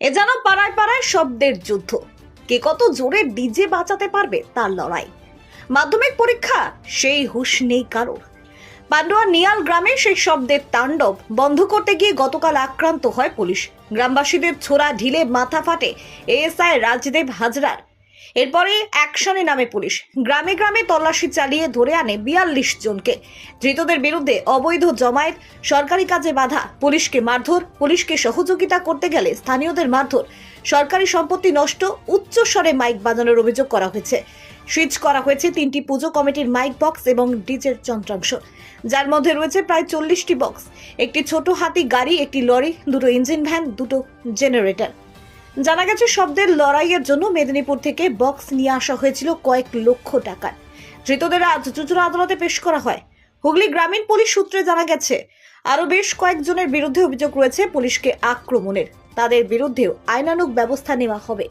এ যেন পাড়ায় পাড়ায় শব্দের যুদ্ধ। কে কত জোরে ডিজে বাঁচাতে পারবে তার লড়াই। মাধ্যমিক পরীক্ষা, সেই হুঁশ নেই কারোর। পান্ডুয়া নিয়াল গ্রামে সেই শব্দের তাণ্ডব বন্ধ করতে গিয়ে গতকাল আক্রান্ত হয় পুলিশ। গ্রামবাসীদের ছোড়া ঢিলে মাথা ফাটে এএসআই রাজদেব হাজরার। এরপরে অ্যাকশনে নামে পুলিশ। গ্রামে গ্রামে তল্লাশি চালিয়ে ধরে আনে 42 জনকে। ধৃতদের বিরুদ্ধে অবৈধ জমায়েত, সরকারি কাজে বাধা, পুলিশকে মারধর, পুলিশকে সহযোগিতা করতে গেলে স্থানীয়দের মারধর, সরকারি সম্পত্তি নষ্ট, উচ্চস্বরে মাইক বাজানোর অভিযোগ করা হয়েছে। সিজ করা হয়েছে 3টি পুজো কমিটির মাইক বক্স এবং ডিজের যন্ত্রাংশ, যার মধ্যে রয়েছে প্রায় 40টি বক্স, একটি ছোট হাতি গাড়ি, একটি লরি, 2টো ইঞ্জিন ভ্যান, 2টো জেনারেটর। জানা গেছে শব্দের লড়াইয়ের জন্য মেদিনীপুর থেকে বক্স নিয়ে আসা হয়েছিল কয়েক লক্ষ টাকার। ধৃতদের আজ চুঁচুড়া আদালতে পেশ করা হয়। হুগলি গ্রামীণ পুলিশ সূত্রে জানা গেছে আরো বেশ কয়েকজনের বিরুদ্ধে অভিযোগ রয়েছে পুলিশকে আক্রমণের। তাদের বিরুদ্ধেও আইনানুগ ব্যবস্থা নেওয়া হবে।